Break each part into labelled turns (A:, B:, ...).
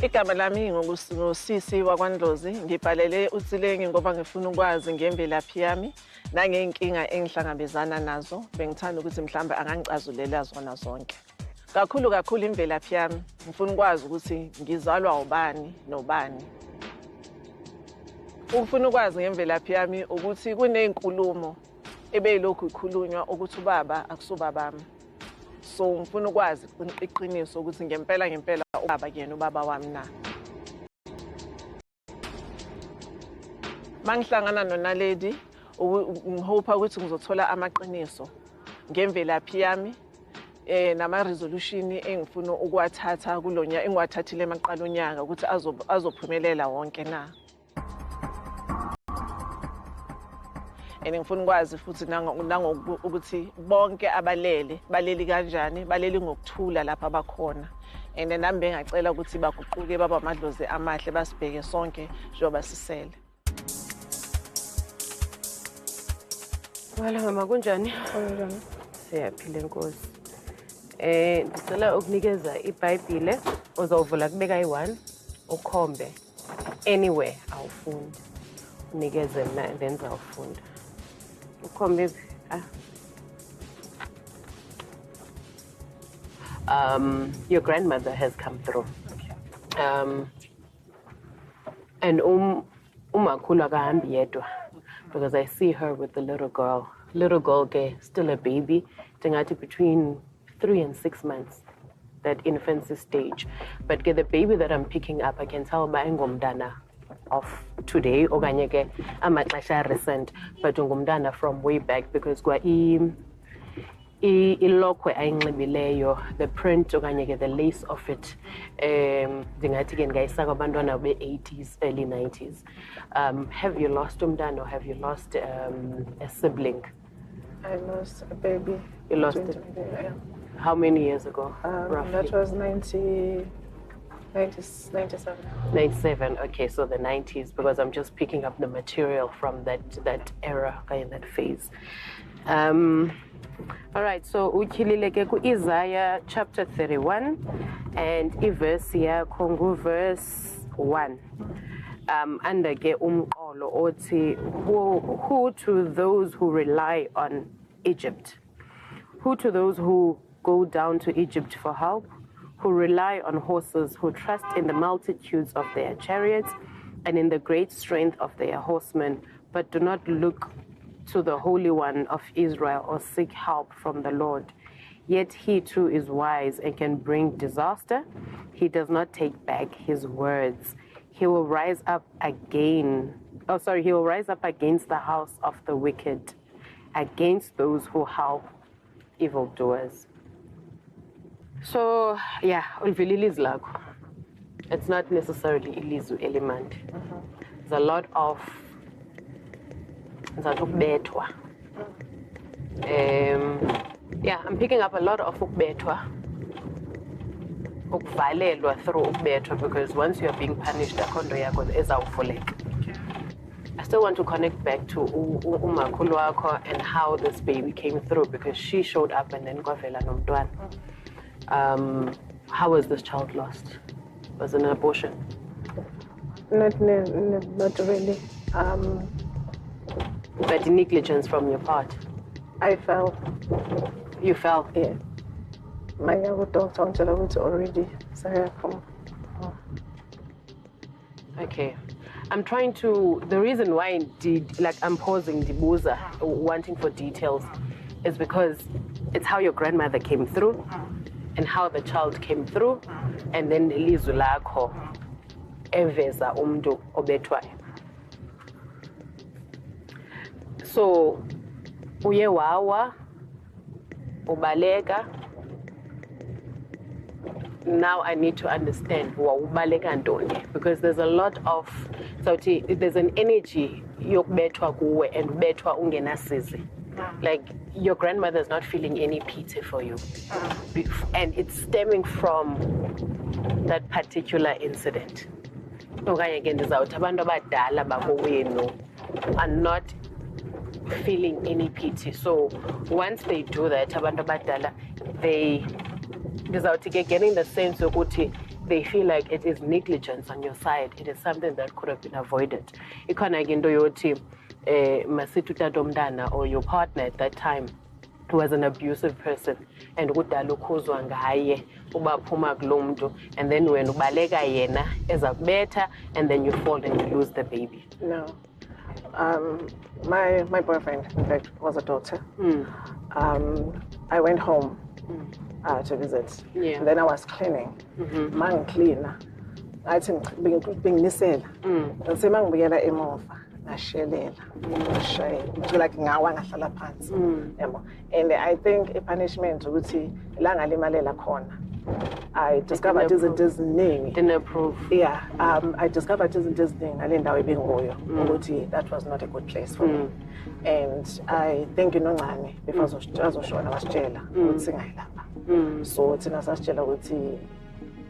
A: Igama lami ngosisi wakwaNdlozi, ngibhalele uTsilengi ngoba ngifuna ukwazi ngemvelaphi yami nangey'nkinga engihlangabezana nazo. Bengithanda ukuthi mhlawumbe angangicazulela zona zonke. Kakhulu imvelaphi yami, ngifuna ukwazi ukuthi ngizalwa ubani nobani. Ukufuna ukwazi ngemvelaphi yami ukuthi kuney'nkulumo ebeyilokhu ikhulunywa ukuthi ubaba akusubabami. So ngifuna ukwazi iqiniso ukuthi ngempela ubaba kuyena ubaba wami na. Mangihlangana noNaledi, ngihopa ukuthi ngizothola amaqiniso ngemvelaphi yami nama-resolution engifuna ukuwathatha kulonyaka engiwathathile emaqala onyaka ukuthi azophumelela wonke na. Ngifuna ukwazi futhi ukuthi bonke baleli kanjani, baleli ngokuthula lapha abakhona. And nami bengacela ukuthi baguquke baba amadlozi amahle basibheke sonke njengoba sisele.
B: Wala mama kunjani?
A: Kunjani?
B: Siyaphila Nkosi. Ndicela ukunikeza iBhayibhile uzovula kubeka i1 ukhombe anywhere awufunda. Unikeze mina and then zawufunda. Ukhombe your grandmother has come through. And umakhulu akahambi yedwa because I see her with the little girl. Little girl still a baby, tingathi between 3 and 6 months, that infancy stage. But the baby that I'm picking up, I can tell by ngomdana of today, okanye ke amaxesha recent, but ngomdana from way back because kwa ilokhwe ayinxibileyo, the print okanye the lace of it, ndingathi ke ngayisa kwabantwana be-80s, early 90s. Have you lost umdana or have you lost a sibling?
A: I lost a baby.
B: You lost it?
A: Yeah.
B: How many years ago, roughly?
A: That was 97.
B: 97, okay, so the 90s, because I'm just picking up the material from that era, in that phase. All right, so ukhilileke ku Isaiah chapter 31 and verse yakho verse 1. Under ke umqolo othi who to those who rely on Egypt, who to those who go down to Egypt for help, who rely on horses, who trust in the multitudes of their chariots and in the great strength of their horsemen, but do not look to the Holy One of Israel or seek help from the Lord. Yet he too is wise and can bring disaster. He does not take back his words. He will rise up against the house of the wicked, against those who help evildoers. So, yeah, ulvililizwi lakho. It's not necessarily ilizwi elimandi. There's a lot of ukubethwa. Yeah, I'm picking up a lot of ukubethwa. Ukuvalelwa through ukubethwa, because once you are being punished, akhondo yakho ezawuvuleka. I still want to connect back to umakhulu wakho and how this baby came through, because she showed up and then kwavela nomntwana. How was this child lost? Was it an abortion?
A: Not really.
B: But negligence from your part?
A: I fell.
B: You fell?
A: Yeah. My doctor until I was already. Sorry,
B: Okay. I'm trying to, the reason why I'm pausing Dibuza, wanting for details, is because it's how your grandmother came through and how the child came through, and then ilizwi lakho eveza umntu obethwayo. So, uye wawa, ubaleka. Now I need to understand wawubaleka ntoni, because there's a lot of, there's an energy yokubethwa kuwe and ubethwa ungenasizi. Like, your grandmother is not feeling any pity for you. And it's stemming from that particular incident. Okanye ke ndizawuthi abantu abadala bakowenu are not feeling any pity. So once they do that, abantu abadala, ndizawuthi ke getting the sense yokuthi they feel like it is negligence on your side. It is something that could have been avoided. Ikhona ke into yothi masithi utatomntana or your partner at that time was an abusive person and kudala ukhuzwa ngaye uba phuma kulo muntu, and then when ubaleka yena ezakubetha and then you fall and you lose the baby.
A: No. My boyfriend, in fact, was a doctor. I went home to visit.
B: Yeah.
A: And then I was cleaning. Man cleaner. I think being nisela. And say man ngibuyela emuva. Ngashelela. Ngashaya. Like ngawa ngahlala phansi. Yabo. And I think a punishment ukuthi la ngalimalela khona. I discovered izinto eziningi.
B: Didn't approve.
A: Yeah, I discovered izinto eziningi ngale ndawo ebinguyo ukuthi that was not a good place for me. And I think uNongcane before azoshona wasitshela ukuthi singayilapha. So thina sasitshela ukuthi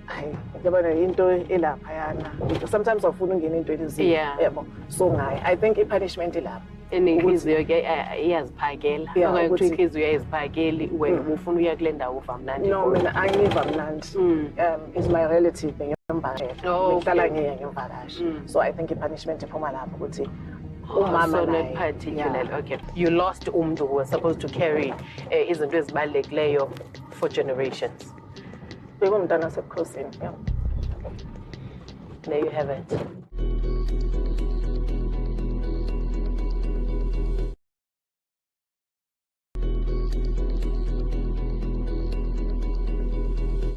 A: hayi yabona into elapha yana. Sometimes awufuna ungena into elizini. Yebo. So ngayi I think i-punishment ilapha.
B: Inhliziyo ke iyaziphakela okanye inhliziyo iyaziphakeli wena ufuna uya kule ndawo uva mnandi.
A: No, mina angiva mnandi. Is my relative ngiyomvakashela. Ngihlala ngiya ngiyomvakasha. So I think i-punishment iphuma lapho ukuthi umama
B: so not particularly. Okay. You lost umuntu who was supposed to carry izinto ezibalulekileyo for generations.
A: Bekumntana sebukhosini.
B: There you have it.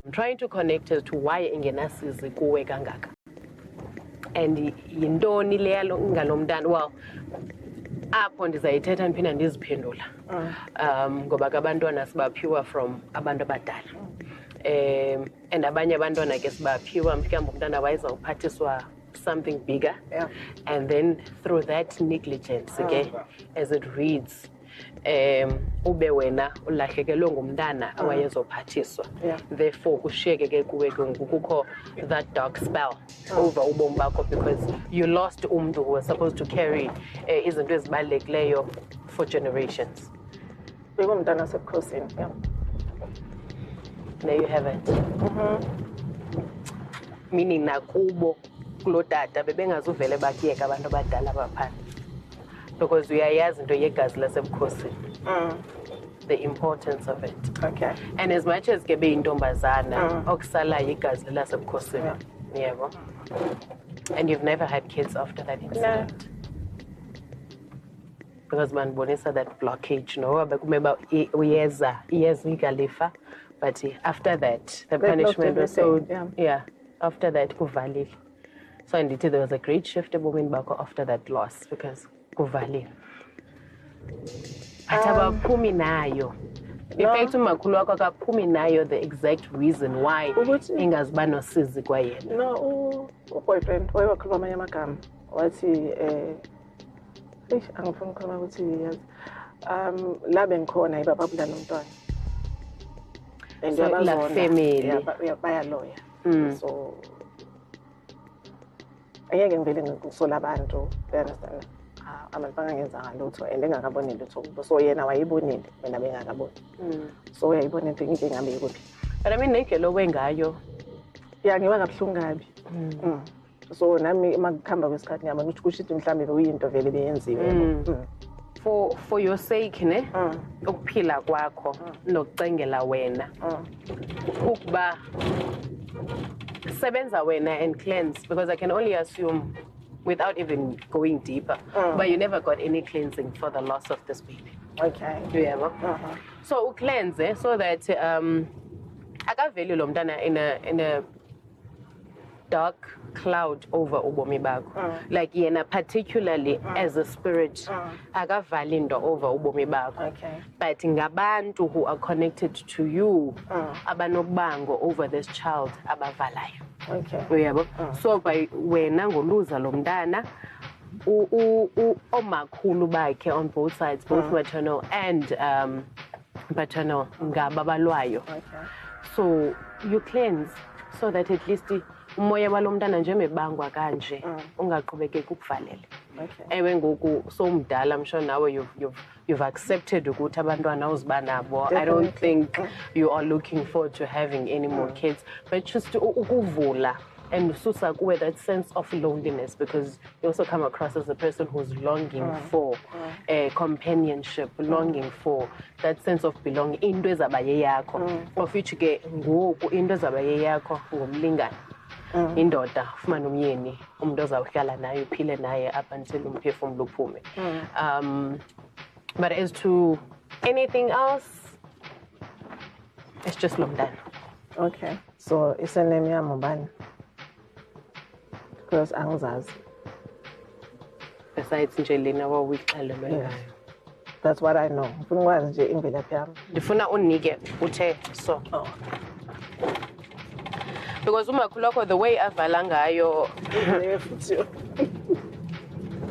B: I'm trying to connect as to why ingenasizi kuwe kangaka. And yintoni leyalo ngalomntana. Well, apho ndizayithetha ndiphinda ndiziphendula. Ngoba abantwana sibaphiwa from abantu abadala. And abanye abantwana ke sibaphiwa mhlawumbe umntana wayezawuphathiswa something bigger. And then through that negligence again, as it reads, ube wena ulahlekelwe ngumntana awayezophathiswa. Therefore kushiyeke ke kuwe kukho that dark spell over ubomi bakho because you lost umuntu who was supposed to carry izinto ezibalulekileyo for generations.
A: Bekumntana sebukhosini.
B: There you have it. Meaning nakubo kulo tata bebengazuvele bakiyeka abantu abadala baphandle. Because uyayazi into yegazi lasebukhosini. The importance of it.
A: Okay.
B: And as much as ke beyintombazana okusalayo igazi lasebukhosini. Yebo. And you've never had kids after that incident. Because manibonisa that blockage no bekumeba uyeza igalifa, but after that the punishment was so after that kuvalile. So indeed there was a great shift ebomini bakho after that loss because kuvalile. Abaphumi nayo. In fact umakhulu wakho akaphumi nayo the exact reason why ingaziba nosizi kwayena.
A: No, boyfriend wayewakhuluma amanye amagama wathi angifuni ukukhuluma ukuthi yazi la bengikhona ibababula nomntwana. And
B: so la family
A: bayaloya. So ayeke ngivele ngisola abantu, you understand? Abantu bangenza ngalutho and engakaboni lutho kubo. So yena wayibonile mina bengakaboni. So uyayibona into ingabe ikuphi.
B: But I mean nendlela owengayo
A: ngiba kabuhlungu kabi. So nami makukhamba kwesikhathi ngiyabona ukuthi kushithi mhlambe bekuyinto vele beyenziwe.
B: For your sake ne ukuphila kwakho nokucengela wena ukuba sebenza wena and cleanse, because I can only assume without even going deeper but you never got any cleansing for the loss of this baby.
A: Okay.
B: Yeah. So cleanse so that akaveli lo mntana in a dark cloud over ubomi bakho. Like yena particularly as a spirit akavali into over ubomi bakho.
A: Okay.
B: But ngabantu who are connected to you abanokubango over this child abavalayo.
A: Okay.
B: Uyabo? So by wena ngoluza lo mntana omakhulu bakhe on both sides, both maternal and paternal ngababalwayo.
A: Okay.
B: So you cleanse so that at least umoya walomntana nje mebangwa kanje ungaqhubekeki ukuvalele.
A: Okay.
B: Ewe ngoku somdala, I'm sure now you've accepted ukuthi abantwana uziba nabo. I don't think you are looking forward to having any more kids, but just ukuvula and susa kuwe that sense of loneliness, because you also come across as a person who's longing for companionship, longing for that sense of belonging. Into ezabaye yakho, of which ke ngoku into ezabaye yakho ngumlingane. Indoda ufumane umyeni, umuntu ozawuhlala naye uphile naye up until umphefumulo uphume. But as to anything else, it's just Lomdana.
A: Okay. So isename yami ubani? Because angizazi.
B: Besides nje lena wawuyixelelwe ngayo.
A: That's what I know. Ngifuna ukwazi nje imvelaphi yami.
B: Ndifuna unike uthe so. Because umakhulu wakho the way avala ngayo
A: futhi.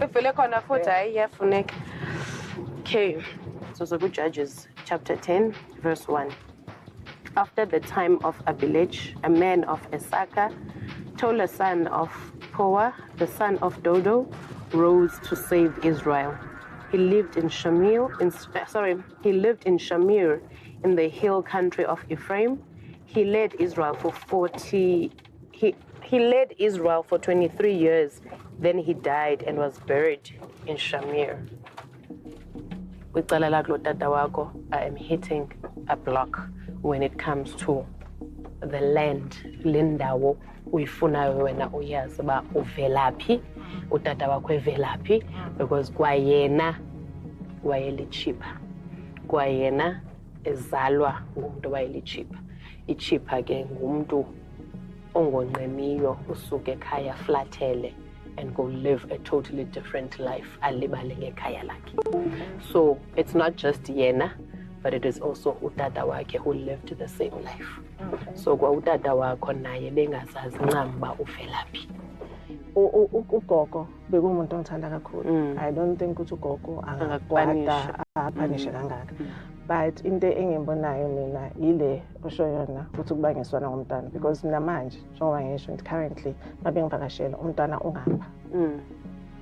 B: Ufile khona futhi hayi iyafuneka. Okay. So go Judges chapter 10 verse 1. After the time of Abimelech, a man of Esaka, Tola son of Puah, the son of Dodo, rose to save Israel. He lived in Shamir in the hill country of Ephraim. He led Israel for 23 years. Then he died and was buried in Shamir. I am hitting a block when it comes to the land. Lindawo uyifunayo wena uyazi ba uvelaphi, utata wakho evelaphi, because kwayena wayelichipha. Kwayena ezalwa ngumuntu wayelichipha. Ichipha ke ngumuntu ongonqemiyo usuke ekhaya flathele and go live a totally different life alibale ngekhaya lakhe. So it's not just yena, but it is also utata wakhe who lived the same life. So kwa utata wakho naye bengazazi ncam ba uvelaphi.
A: Ugogo bekumuntu ongithanda kakhulu. I don't think ukuthi ugogo angakwata apanishe kangaka. But into engimbonayo mina ile osho yona ukuthi kuba ngesona ngomntana, because namanje njengoba ngisho currently babe ngivakashela umntwana ungapha.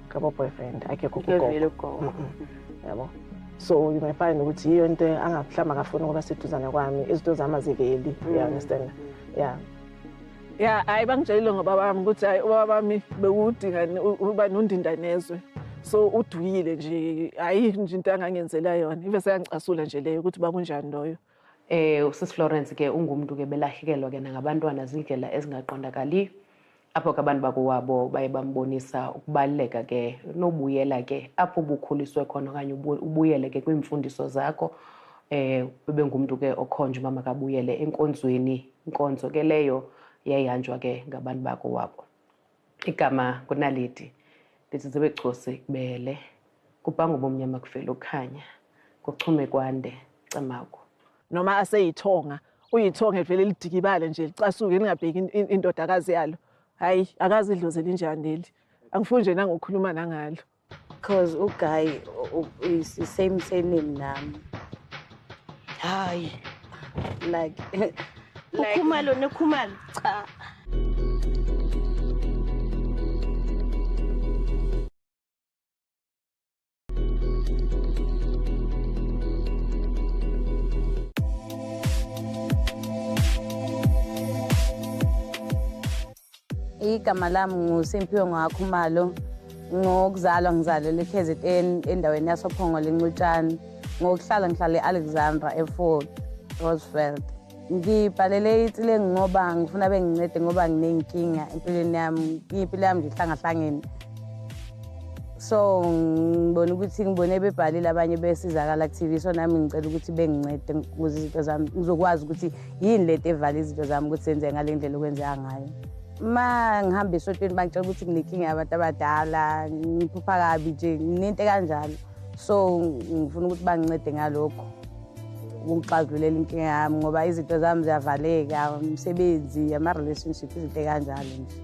A: Kabo boyfriend akekho ugogo. Yabo. So you may find ukuthi iyo into angahlamba kafuna ukuba seduzana kwami, izinto zami aziveli. You understand? Yeah. Yeah, ayibangitshela ngoba bami ukuthi hayi ubaba bami bewudinga uba nondindanezwe. So uduyile nje, hayi nje into angangenzela yona. Ibe seyangicasula nje leyo ukuthi bakunjani loyo.
B: Usisi Florence ke ungumuntu ke belahlekelwa ke nangabantwana zindlela ezingaqondakali. Apho ke abantu bakuwabo baye bambonisa ukubaleka ke nobuyela ke apho ubukhuliswe khona okanye ubuyele ke kwimfundiso zakho. Bebe ngumuntu ke okhonje mama kabuyele enkonzweni. Inkonzo ke leyo yayihanjwa ke ngabantu bakuwabo. Igama kunalidi lithi zibechosi kubele kubanga ubomnyama kuvela ukhanya kuchume kwande camako.
A: Noma aseyithonga uyithonga vele lidikibale nje licasuke lingabheki indodakazi yalo. Hayi akazi idlozela injani leli. Angifuni nje nangokukhuluma nangalo.
C: Because uGuy is the same name nami. Hayi like ukhumalo nekhumalo cha. Igama lami nguSimphiwe Ngwakhumalo. Ngokuzalwa ngizalelwe eKZN endaweni yasoPhongo leNcutshane. Ngokuhlala ngihlala eAlexandra eFort Roosevelt. Ngibhalele iTsileng ngoba ngifuna bengincede ngoba nginenkinga empilweni yami. Impilo yami ngihlangahlangene. So ngibona ukuthi ngibone bebhalile abanye besizakala ku-TV, so nami ngicela ukuthi bengincede ukuze izinto zami ngizokwazi ukuthi yini lento evala izinto zami ukuthi senze ngale ndlela okwenzeka ngayo. Ma ngihamba esotweni bangitshela ukuthi nginenkinga yabantu abadala, ngiphupha kabi nje, nginento kanjalo. So ngifuna ukuthi bangincede ngalokho ukungixazululela inkinga yami ngoba izinto zami ziyavaleka, umsebenzi, ama-relationship, izinto kanjalo nje.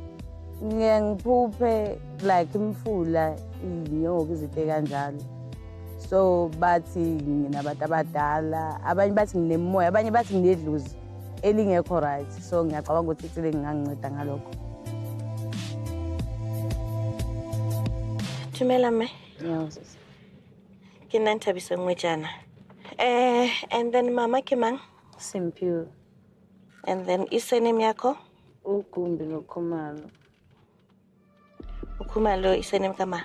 C: Ngiphuphe like imfula, inyoka, izinto kanjalo. So bathi nginabantu abadala, abanye bathi nginemoya, abanye bathi nginedlozi elingekho right. So ngiyacabanga ukuthi iTsileng nganginceda ngalokho.
D: Tumela me.
C: Yes.
D: Ke nna Nthabiso Ngwejana. And then mama ke mang?
C: Simphiwe.
D: And then isurname yakho?
C: Ugumbi noKhumalo.
D: Ukhumalo isurname ka ma?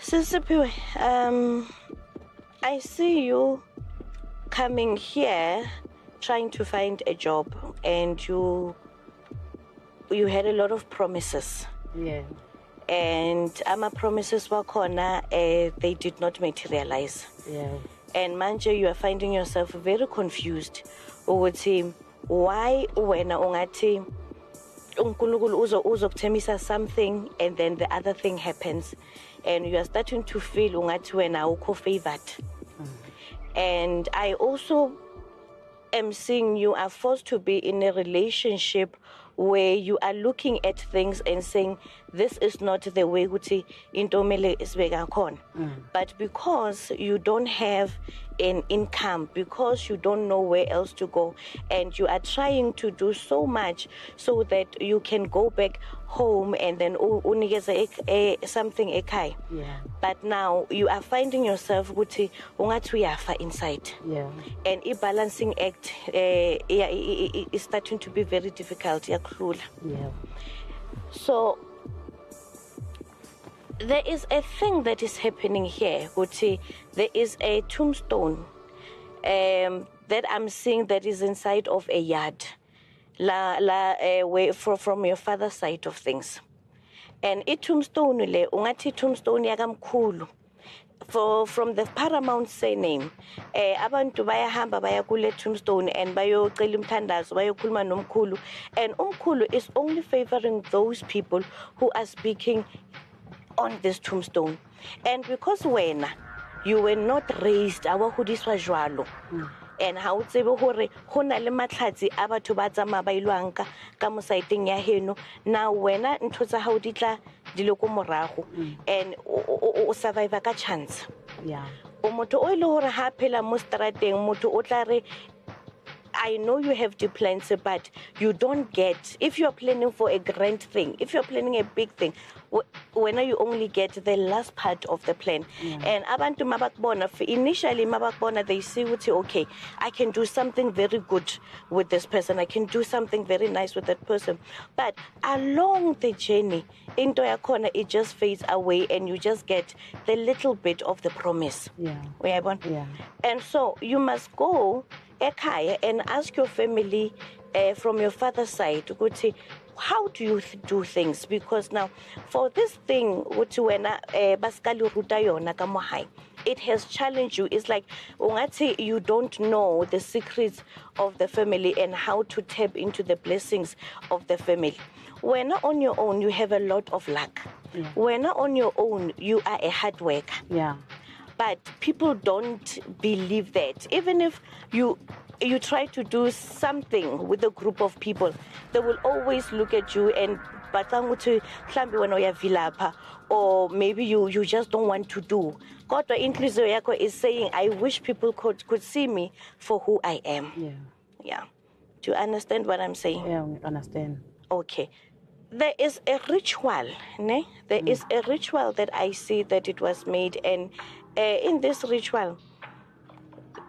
D: Sisiphiwe, I see you coming here trying to find a job, and you had a lot of promises.
C: Yeah.
D: And ama promises wakhona they did not materialize.
C: Yeah.
D: And manje you are finding yourself very confused ukuthi why wena ungathi uNkulunkulu uzokuthemisa something and then the other thing happens, and you are starting to feel ungathi wena ukho favored. And I also am seeing you are forced to be in a relationship where you are looking at things and saying, this is not the way ukuthi into mele isibeka khona. But because you don't have an income, because you don't know where else to go, and you are trying to do so much so that you can go back home and then unikeze something ekhaya.
C: Yeah.
D: But now you are finding yourself ukuthi ungathi uyafa inside.
C: Yeah.
D: And a balancing act is starting to be very difficult.
C: Yeah.
D: So there is a thing that is happening here, Guti. There is a tombstone that I'm seeing that is inside of a yard, from your father's side of things. And a tombstone le ungati tombstone yakamkhulu. From the paramount surname, abantu bayahamba baya kule tombstone and bayocela umthandazo bayokhuluma nomkhulu, and umkhulu is only favoring those people who are speaking on this tombstone. And because wena you were not raised awahudiswa jwalo, and ha o tsebe hore hona le matlhatsi a batho ba tsama ba ilwang ka mosaiteng ya heno, now wena ntho tsa hao di tla diloko morago, and o survive ka chance.
C: Yeah.
D: O motho o ile hore ha phela mo strateng motho o tla re I know you have the plans, but you don't get, if you're planning for a grand thing, if you're planning a big thing, when you only get the last part of the plan. And abantu mabakbona, initially mabakbona, they see, okay, I can do something very good with this person. I can do something very nice with that person. But along the journey, into your corner, it just fades away and you just get the little bit of the promise.
C: Yeah.
D: Yeah. And so you must go ekhaya and ask your family from your father's side, how do you do things? Because now, for this thing, it has challenged you. It's like you don't know the secrets of the family and how to tap into the blessings of the family. When on your own, you have a lot of luck.
C: Yeah.
D: When on your own, you are a hard worker.
C: Yeah.
D: But people don't believe that. Even if you try to do something with a group of people, they will always look at you and or maybe you just don't want to do. Kodwa inhliziyo yakho is saying, I wish people could see me for who I am.
C: Yeah.
D: Yeah. Do you understand what I'm saying?
C: Yeah, I understand.
D: Okay. There is a ritual, ne? There is a ritual that I see that it was made, and in this ritual,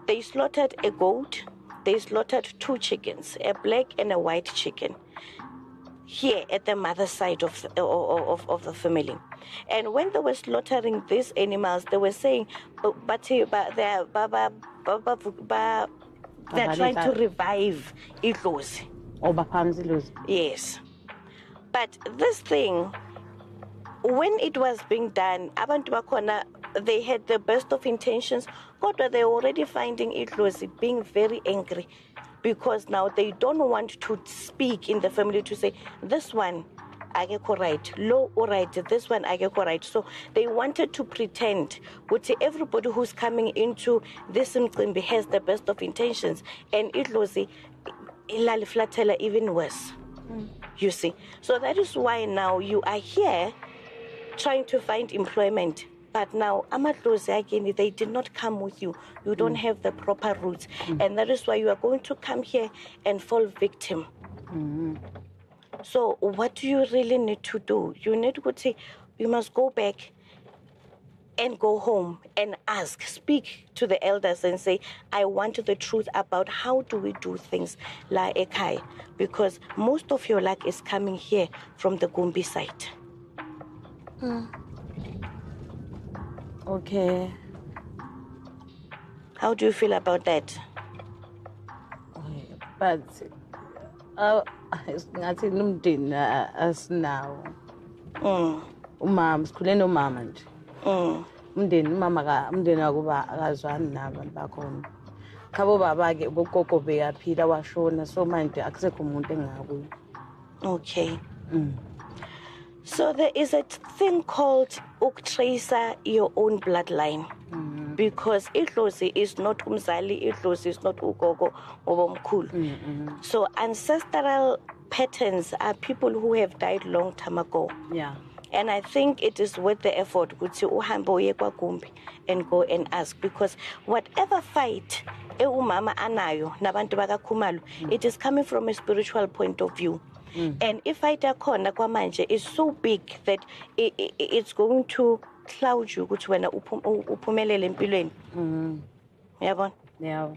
D: they slaughtered a goat, they slaughtered 2 chickens, a black and a white chicken, here at the mother's side of the family. And when they were slaughtering these animals, they were saying, but they're trying to revive Idlozi. Yes. But this thing, when it was being done, abantu bakhona, they had the best of intentions, but they were already finding Idlozi being very angry, because now they don't want to speak in the family to say, this one, ageko right, low or right, this one, ageko right. So they wanted to pretend, would say everybody who's coming into this mcimbi has the best of intentions, and Idlozi, ilali flatela even worse. You see, so that is why now you are here trying to find employment. But now, Amadlozi again, they did not come with you. You don't have the proper roots. And that is why you are going to come here and fall victim. So what do you really need to do? You need to say, you must go back and go home and speak to the elders and say, I want the truth about how do we do things la ekhaya, because most of your luck is coming here from the Gumbi side.
C: Okay.
D: How do you feel about that?
C: But ngathi nomndeni asinawo. Umama sikhule nomama nje. Umndeni wakuba akazwani nabantu bakhona. Khabo baba ke bogogo beyaphila washona, so manje akusekho umuntu engakuyo.
D: Okay. So there is a thing called uktracer your own bloodline. Because idlozi is not umzali, idlozi is not ugogo obomkhulu. So ancestral patterns are people who have died long time ago.
C: Yeah.
D: And I think it is worth the effort ukuthi uhambe uye kwaGumbi and go and ask, because whatever fight umama anayo nabantu bakaKhumalo, it is coming from a spiritual point of view. And if fight yakhona kwamanje is so big that it's going to cloud you ukuthi wena uphumelele empilweni. Yabona?
C: Yeah.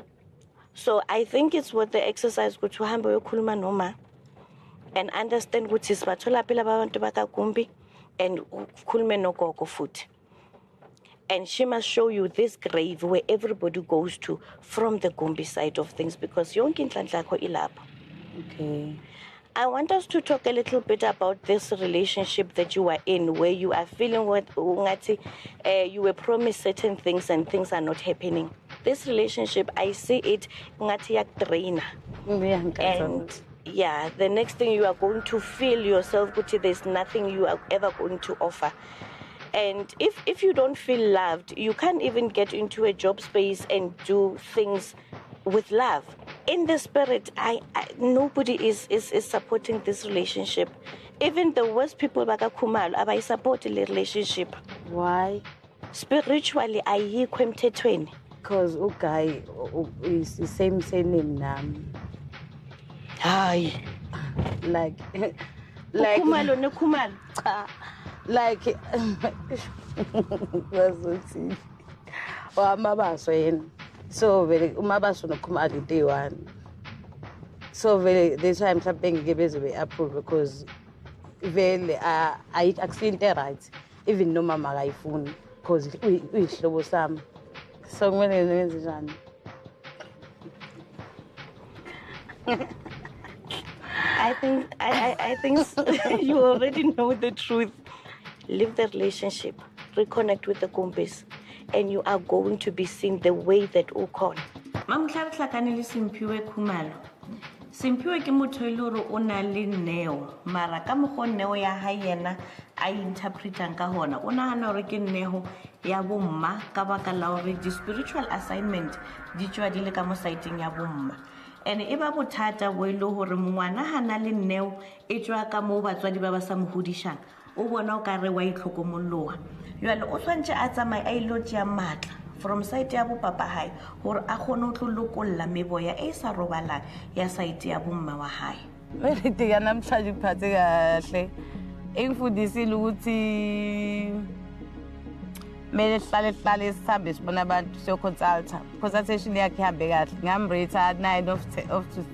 D: So I think it's worth the exercise ukuthi uhambe uyokhuluma noma and understand ukuthi sibathola phela abantu bakaGumbi and ukhulume nogogo futhi. And she must show you this grave where everybody goes to from the Gumbi side of things, because yonke inhlanhla yakho ilapha.
C: Okay.
D: I want us to talk a little bit about this relationship that you are in, where you are feeling what you were promised certain things and things are not happening. This relationship, I see it drain. And yeah, the next thing you are going to feel yourself, there's nothing you are ever going to offer. And if you don't feel loved, you can't even get into a job space and do things with love. In the spirit, nobody is supporting this relationship. Even the worst people bakaKhumalo abayi support the relationship.
C: Why?
D: Spiritually, ayikho emthethweni.
C: Because guy is the same name nami.
D: Hayi.
C: Like
D: Khumalo neKhumalo.
C: Like wazothi wamabaso yena. So vele umabaso noKhumalo into one. So vele this time mhlawumbe ngeke beze be approve, because vele akusinto right, even no mama akayifuni because uyihlobo sami. So kumele ngenze njani?
D: I think you already know the truth. Leave the relationship, reconnect with the Gumbis, and you are going to be seen the way that ukhona.
E: Mamhlabhlakane le Simphiwe Khumalo. Simphiwe ke motho e le hore o na le neo, mara ka mokgo neo ya hae yena a interpretang ka hona. O nahana hore ke neo ya bomma ka baka la hore di spiritual assignment di tswa di le ka mo saiteng ya bomma. And eba bothata bo ile hore ngwana hana le neo e tswa ka mo batswadi ba ba sa mohodishang. O bona o ka re wa itlhokomolloha. Jwale o tshwantse a tsamaye a ilo tšea matla from site ya bo papa hae hore a kgone ho tlolokolla meboya e sa robalang ya site ya bomma wa hae.
C: Wena ya namhlanje kuphathe kahle. Engifundisile ukuthi mele sihlale sihambe sibona abantu so consultant. Consultation yakhe ihambe kahle. Ngam rate 9 of 10.